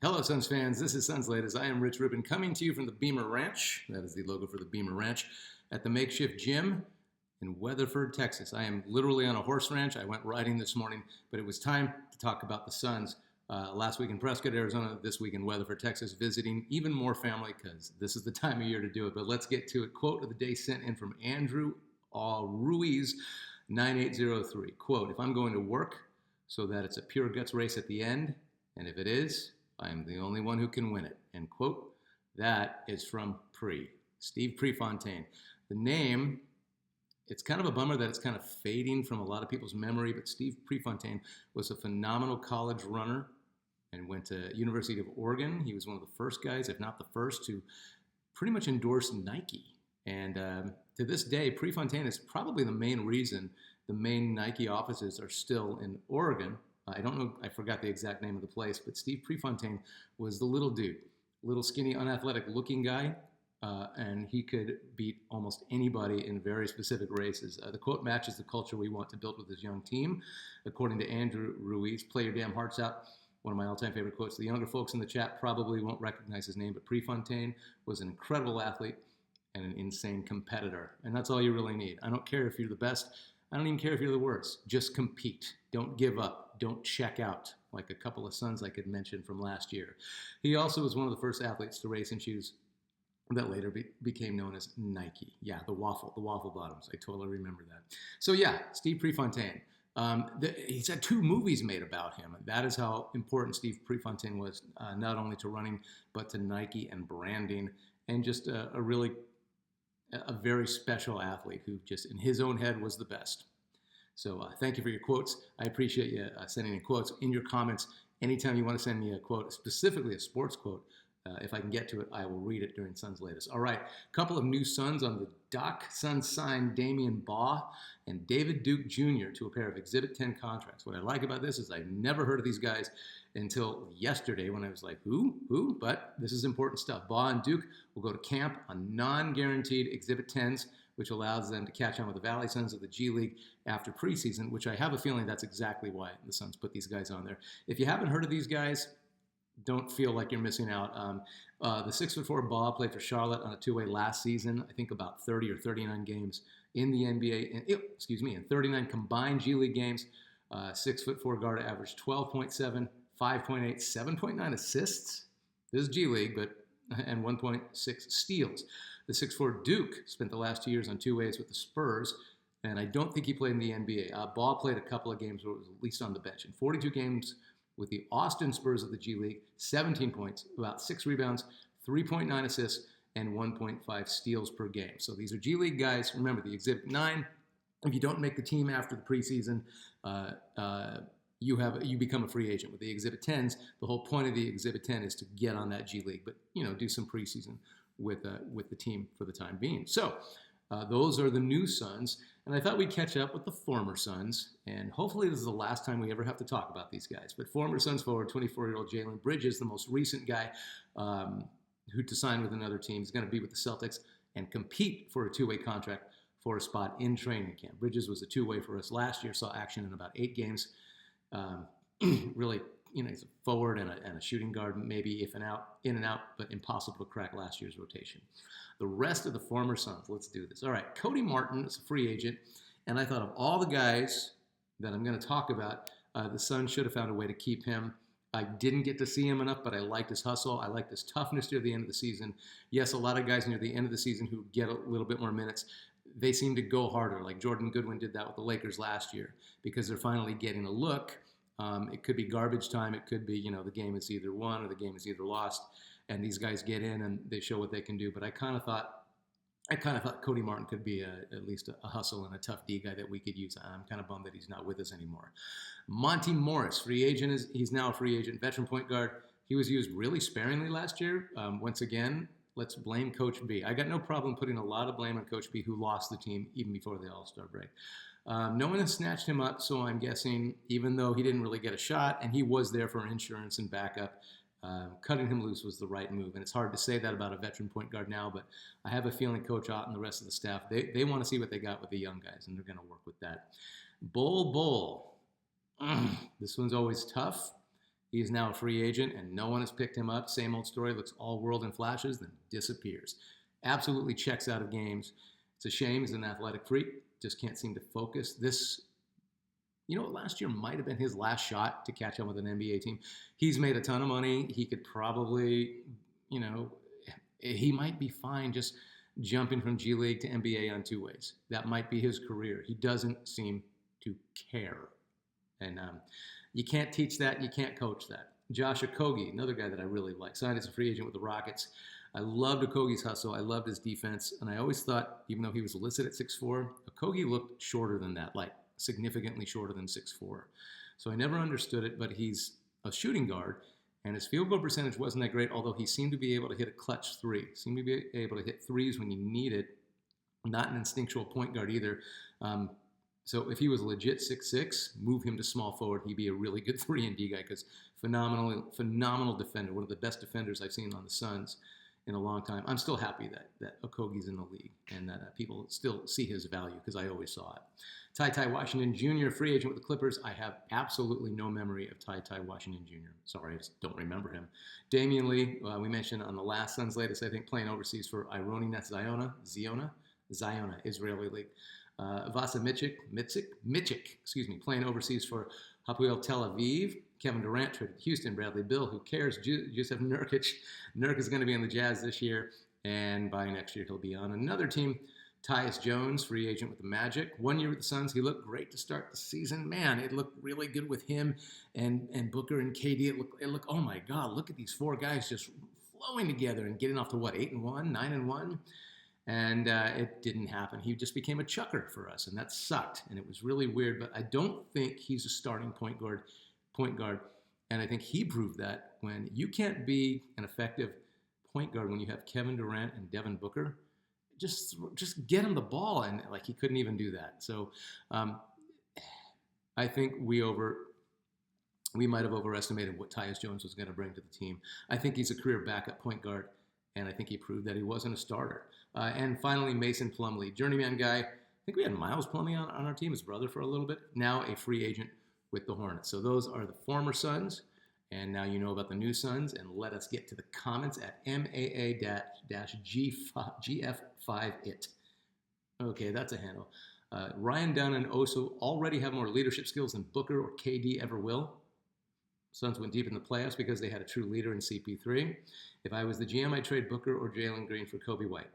Hello, Suns fans. This is Suns Latest. I am Rich Rubin coming to you from the Beamer Ranch. That is the logo for the Beamer Ranch at the makeshift gym in Weatherford, Texas. I am literally on a horse ranch. I went riding this morning, but it was time to talk about the Suns. Last week in Prescott, Arizona, this week in Weatherford, Texas, visiting even more family because this is the time of year to do it. But let's get to it. Quote of the day sent in from Andrew Ruiz, 9803. Quote, if I'm going to work so that it's a pure guts race at the end, and if it is, I am the only one who can win it. End quote. That is from Steve Prefontaine. The name, it's kind of a bummer that it's kind of fading from a lot of people's memory, but Steve Prefontaine was a phenomenal college runner and went to University of Oregon. He was one of the first guys, if not the first, to pretty much endorse Nike. And to this day, Prefontaine is probably the main reason the main Nike offices are still in Oregon. I don't know, I forgot the exact name of the place, but Steve Prefontaine was the little dude, little skinny, unathletic looking guy, and he could beat almost anybody in very specific races. The quote matches the culture we want to build with this young team. According to Andrew Ruiz, play your damn hearts out. One of my all-time favorite quotes. The younger folks in the chat probably won't recognize his name, but Prefontaine was an incredible athlete and an insane competitor. And that's all you really need. I don't care if you're the best. I don't even care if you're the worst. Just compete. Don't give up. Don't check out, like a couple of Suns I could mention from last year. He also was one of the first athletes to race in shoes that later became known as Nike. Yeah, the waffle bottoms. I totally remember that. So yeah, Steve Prefontaine. He's had 2 movies made about him. That is how important Steve Prefontaine was, not only to running, but to Nike and branding, and just a very special athlete who just in his own head was the best. So thank you for your quotes. I appreciate you sending in quotes in your comments. Anytime you want to send me a quote, specifically a sports quote, if I can get to it, I will read it during Suns Latest. All right, a couple of new Suns on the dock. Suns signed Damian Baugh and David Duke Jr. to a pair of Exhibit 10 contracts. What I like about this is I never heard of these guys until yesterday when I was like, who? But this is important stuff. Baugh and Duke will go to camp on non-guaranteed Exhibit 10s, which allows them to catch on with the Valley Suns of the G League after preseason, which I have a feeling that's exactly why the Suns put these guys on there. If you haven't heard of these guys, don't feel like you're missing out. The 6'4" Baugh played for Charlotte on a 2-way last season, I think about 30 or 39 games in the NBA, in 39 combined G League games. 6'4" guard averaged 12.7, 5.8, 7.9 assists. This is G League, and 1.6 steals. The 6'4" Duke spent the last 2 years on 2 ways with the Spurs, and I don't think he played in the NBA. Baugh played a couple of games where it was at least on the bench. In 42 games with the Austin Spurs of the G League, 17 points, about 6 rebounds, 3.9 assists, and 1.5 steals per game. So these are G League guys. Remember, the Exhibit 9, if you don't make the team after the preseason, you become a free agent. With the Exhibit 10s, the whole point of the Exhibit 10 is to get on that G League, but do some preseason with the team for the time being. So those are the new Suns, and I thought we'd catch up with the former Suns, and hopefully this is the last time we ever have to talk about these guys. But former Suns forward, 24-year-old Jalen Bridges, the most recent guy who to sign with another team, is going to be with the Celtics and compete for a 2-way contract for a spot in training camp. Bridges was a 2-way for us last year, saw action in about 8 games. Really, he's a forward and a shooting guard, maybe in and out, but impossible to crack last year's rotation. The rest of the former Suns, let's do this. All right, Cody Martin is a free agent, and I thought of all the guys that I'm going to talk about, the Suns should have found a way to keep him. I didn't get to see him enough, but I liked his hustle. I liked his toughness near the end of the season. Yes, a lot of guys near the end of the season who get a little bit more minutes, they seem to go harder. Like Jordan Goodwin did that with the Lakers last year because they're finally getting a look. It could be garbage time. It could be, the game is either won or the game is either lost. And these guys get in and they show what they can do. But I kind of thought Cody Martin could be at least a hustle and a tough D guy that we could use. I'm kind of bummed that he's not with us anymore. Monty Morris, free agent, he's now a free agent, veteran point guard. He was used really sparingly last year. Once again, let's blame Coach B. I got no problem putting a lot of blame on Coach B, who lost the team even before the All-Star break. No one has snatched him up, so I'm guessing, even though he didn't really get a shot, and he was there for insurance and backup, cutting him loose was the right move. And it's hard to say that about a veteran point guard now, but I have a feeling Coach Ott and the rest of the staff, they want to see what they got with the young guys, and they're going to work with that. Bull. This one's always tough He is now a free agent, and no one has picked him up. Same old story, looks all world in flashes, then disappears. Absolutely checks out of games. It's a shame. He's an athletic freak. Just can't seem to focus. Last year might have been his last shot to catch up with an NBA team. He's made a ton of money. He could probably, he might be fine just jumping from G League to NBA on two ways. That might be his career. He doesn't seem to care. And you can't teach that. You can't coach that. Josh Okogie, another guy that I really like, signed as a free agent with the Rockets. I loved Okogie's hustle. I loved his defense. And I always thought, even though he was listed at 6'4", Okogie looked shorter than that, like significantly shorter than 6'4". So I never understood it, but he's a shooting guard, and his field goal percentage wasn't that great, although he seemed to be able to hit a clutch three. Seemed to be able to hit threes when you need it. Not an instinctual point guard either. So if he was legit 6'6", move him to small forward, he'd be a really good 3-and-D guy because phenomenal defender, one of the best defenders I've seen on the Suns in a long time. I'm still happy that Okogie's in the league and that people still see his value because I always saw it. Ty Washington Jr., free agent with the Clippers. I have absolutely no memory of Ty Washington Jr. Sorry, I just don't remember him. Damian Lee, we mentioned on the last Suns latest, I think, playing overseas for Ironi Ziona, Israeli league. Vasa Mitchik, playing overseas for Hapoel Tel Aviv. Kevin Durant traded Houston. Bradley Beal, who cares? Jusuf Nurkic. Nurk is going to be on the Jazz this year, and by next year he'll be on another team. Tyus Jones, free agent with the Magic. 1 year with the Suns. He looked great to start the season. Man, it looked really good with him and Booker and KD. It looked. Oh my God! Look at these four guys just flowing together and getting off to 8-1, 9-1. And it didn't happen. He just became a chucker for us, and that sucked. And it was really weird. But I don't think he's a starting point guard. And I think he proved that when you can't be an effective point guard when you have Kevin Durant and Devin Booker, just get him the ball. And he couldn't even do that. So I think we might have overestimated what Tyus Jones was going to bring to the team. I think he's a career backup point guard. And I think he proved that he wasn't a starter. And finally, Mason Plumlee, journeyman guy. I think we had Miles Plumlee on our team, his brother, for a little bit. Now a free agent with the Hornets. So those are the former Suns. And now you know about the new Suns. And let us get to the comments at MAA-GF5IT. Okay, that's a handle. Ryan Dunn and Oso already have more leadership skills than Booker or KD ever will. Suns went deep in the playoffs because they had a true leader in CP3. If I was the GM, I'd trade Booker or Jalen Green for Kobe White.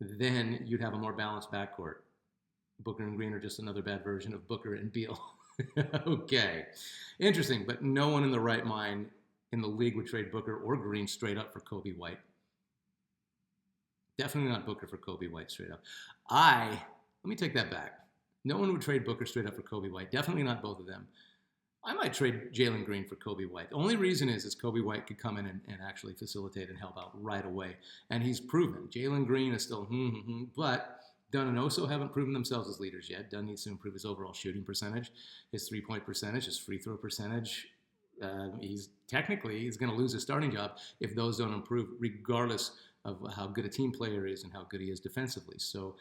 Then you'd have a more balanced backcourt. Booker and Green are just another bad version of Booker and Beal. Okay. Interesting, but no one in the right mind in the league would trade Booker or Green straight up for Kobe White. Definitely not Booker for Kobe White straight up. Let me take that back. No one would trade Booker straight up for Kobe White. Definitely not both of them. I might trade Jalen Green for Kobe White. The only reason is Kobe White could come in and actually facilitate and help out right away. And he's proven. Jalen Green is still, but Dunn and Oso haven't proven themselves as leaders yet. Dunn needs to improve his overall shooting percentage, his three-point percentage, his free throw percentage. He's going to lose his starting job if those don't improve, regardless of how good a team player is and how good he is defensively. So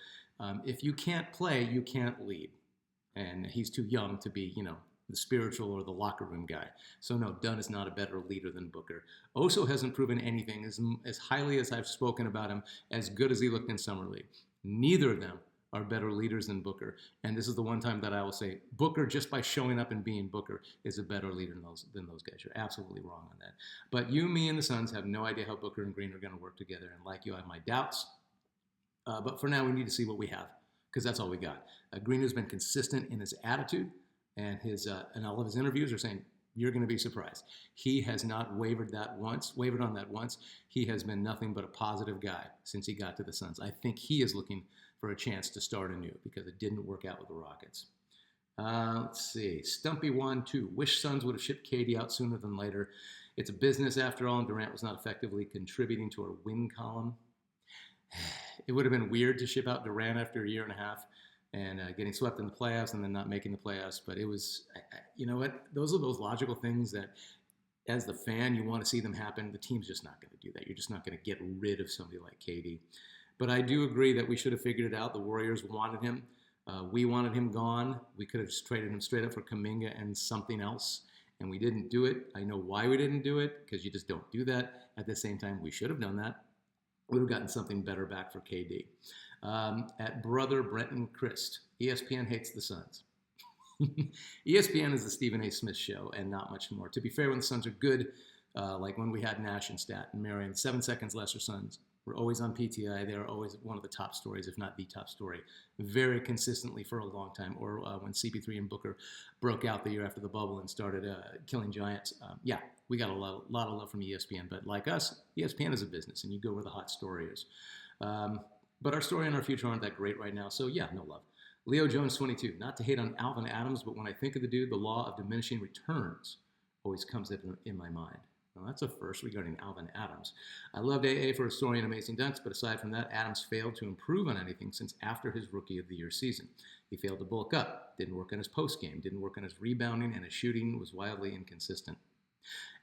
if you can't play, you can't lead. And he's too young to be, the spiritual or the locker room guy. So no, Dunn is not a better leader than Booker. Oso hasn't proven anything as highly as I've spoken about him, as good as he looked in Summer League. Neither of them are better leaders than Booker. And this is the one time that I will say Booker, just by showing up and being Booker, is a better leader than those guys. You're absolutely wrong on that. But you, me, and the Suns have no idea how Booker and Green are going to work together. And like you, I have my doubts. But for now, we need to see what we have, because that's all we got. Green has been consistent in his attitude. And and all of his interviews are saying, you're going to be surprised. He has not wavered on that once. He has been nothing but a positive guy since he got to the Suns. I think he is looking for a chance to start anew because it didn't work out with the Rockets. Let's see. Stumpy12. Wish Suns would have shipped KD out sooner than later. It's a business after all, and Durant was not effectively contributing to our win column. It would have been weird to ship out Durant after a year and a half. And getting swept in the playoffs and then not making the playoffs. But it was, you know what? Those are those logical things that, as the fan, you want to see them happen. The team's just not going to do that. You're just not going to get rid of somebody like KD. But I do agree that we should have figured it out. The Warriors wanted him. We wanted him gone. We could have just traded him straight up for Kuminga and something else. and we didn't do it. I know why we didn't do it, because you just don't do that. At the same time, we should have done that. We would have gotten something better back for KD. At Brother Brenton Christ, ESPN hates the Suns. ESPN is the Stephen A. Smith show and not much more. To be fair, when the Suns are good, like when we had Nash and Stat and Marion, 7 seconds lesser Suns, we're always on PTI. They're always one of the top stories, if not the top story, very consistently for a long time. Or when CP3 and Booker broke out the year after the bubble and started killing giants. Yeah, we got a lot of love from ESPN. But like us, ESPN is a business, and you go where the hot story is. But our story and our future aren't that great right now. So yeah, no love. Leo Jones, 22. Not to hate on Alvin Adams, but when I think of the dude, the law of diminishing returns always comes in my mind. Well, that's a first regarding Alvin Adams. I loved AA for his story and amazing dunks, but aside from that, Adams failed to improve on anything since after his Rookie of the Year season. He failed to bulk up, didn't work on his post game, didn't work on his rebounding, and his shooting was wildly inconsistent.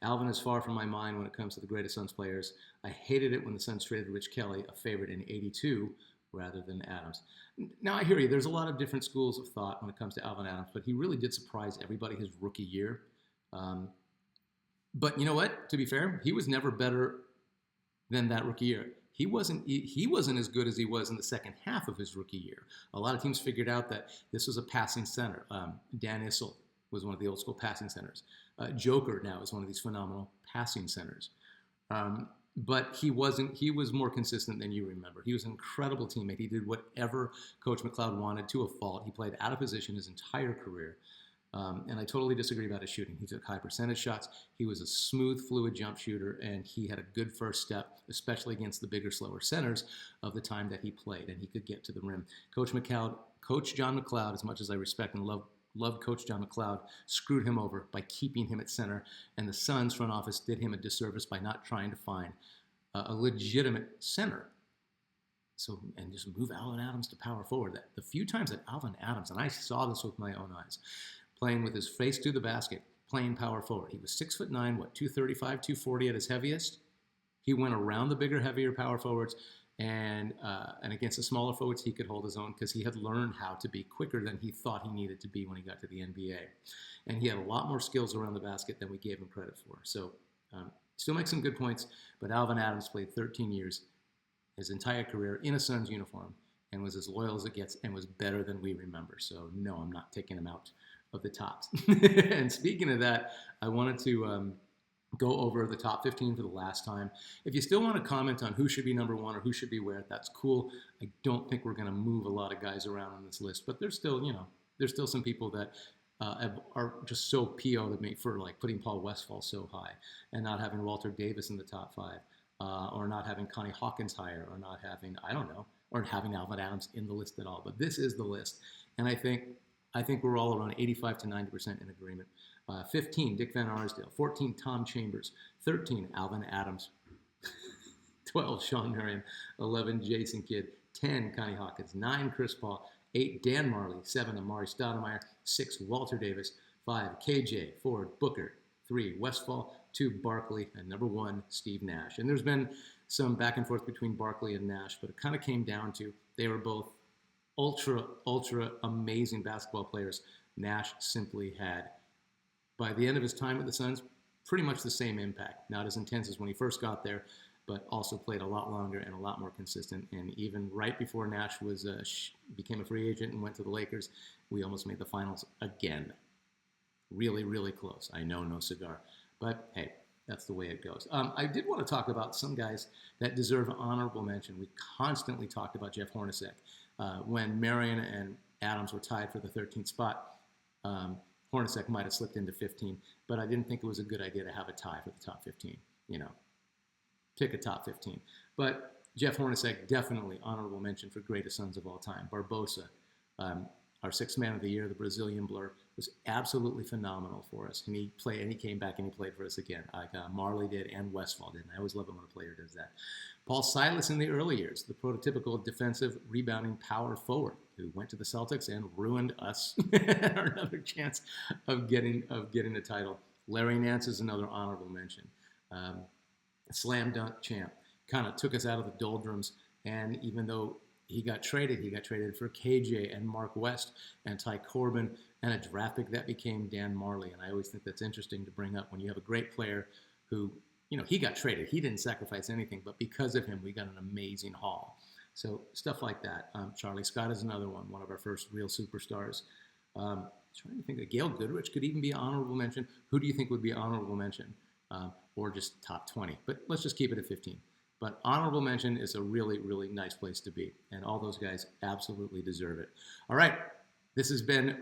Alvin is far from my mind when it comes to the greatest Suns players. I hated it when the Suns traded Rich Kelly, a favorite in '82, rather than Adams. Now, I hear you. There's a lot of different schools of thought when it comes to Alvin Adams, but he really did surprise everybody his rookie year. But you know what? To be fair, he was never better than that rookie year. He wasn't as good as he was in the second half of his rookie year. A lot of teams figured out that this was a passing center. Dan Issel was one of the old school passing centers. Joker now is one of these phenomenal passing centers. But he wasn't. He was more consistent than you remember. He was an incredible teammate. He did whatever Coach McLeod wanted to a fault. He played out of position his entire career. And I totally disagree about his shooting. He took high percentage shots. He was a smooth, fluid jump shooter, and he had a good first step, especially against the bigger, slower centers of the time that he played, and he could get to the rim. Coach John McLeod, as much as I respect and love Coach John McLeod, screwed him over by keeping him at center, and the Suns front office did him a disservice by not trying to find a legitimate center. So, and just move Alvin Adams to power forward. The few times that Alvin Adams, and I saw this with my own eyes, playing with his face to the basket, playing power forward. He was 6'9", 235, 240 at his heaviest. He went around the bigger, heavier power forwards, and against the smaller forwards, he could hold his own because he had learned how to be quicker than he thought he needed to be when he got to the NBA. And he had a lot more skills around the basket than we gave him credit for. So, still makes some good points, but Alvin Adams played 13 years, his entire career, in a Suns uniform, and was as loyal as it gets and was better than we remember. So, no, I'm not taking him out of the tops. And speaking of that, I wanted to go over the top 15 for the last time. If you still want to comment on who should be number one or who should be where, that's cool. I don't think we're going to move a lot of guys around on this list, but there's still some people that are just so PO'd me for like putting Paul Westphal so high and not having Walter Davis in the top 5, or not having Connie Hawkins higher, or not having, I don't know, or having Alvin Adams in the list at all. But this is the list, and I think we're all around 85 to 90% in agreement. 15, Dick Van Arsdale. 14, Tom Chambers. 13, Alvin Adams. 12, Sean Marion. 11, Jason Kidd. 10, Connie Hawkins. 9, Chris Paul. 8, Dan Marley. 7, Amari Stoudemire. 6, Walter Davis. 5, KJ. 4, Booker. 3, Westphal. 2, Barkley. And number 1, Steve Nash. And there's been some back and forth between Barkley and Nash, but it kind of came down to they were both ultra amazing basketball players. Nash simply had, by the end of his time with the Suns, pretty much the same impact. Not as intense as when he first got there, but also played a lot longer and a lot more consistent. And even right before Nash became a free agent and went to the Lakers, we almost made the finals again. Really, really close. I know, no cigar. But hey, that's the way it goes. I did want to talk about some guys that deserve honorable mention. We constantly talked about Jeff Hornacek. When Marion and Adams were tied for the 13th spot, Hornacek might have slipped into 15, but I didn't think it was a good idea to have a tie for the top 15. Pick a top 15. But Jeff Hornacek, definitely honorable mention for greatest Suns of all time. Barbosa, our sixth man of the year, the Brazilian blur, was absolutely phenomenal for us. And he came back and he played for us again, like Marley did and Westphal did. And I always love it when a player does that. Paul Silas in the early years, the prototypical defensive rebounding power forward who went to the Celtics and ruined us another chance of getting a title. Larry Nance is another honorable mention. Slam dunk champ, kind of took us out of the doldrums. And even though he got traded. He got traded for KJ and Mark West and Ty Corbin and a draft pick that became Dan Marley. And I always think that's interesting to bring up when you have a great player who, he got traded. He didn't sacrifice anything, but because of him, we got an amazing haul. So stuff like that. Charlie Scott is another one of our first real superstars. Trying to think that Gail Goodrich could even be an honorable mention. Who do you think would be an honorable mention? Or just top 20? But let's just keep it at 15. But honorable mention is a really, really nice place to be. And all those guys absolutely deserve it. All right. This has been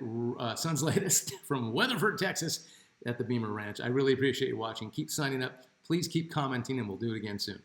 Sun's Latest from Weatherford, Texas at the Beamer Ranch. I really appreciate you watching. Keep signing up. Please keep commenting, and we'll do it again soon.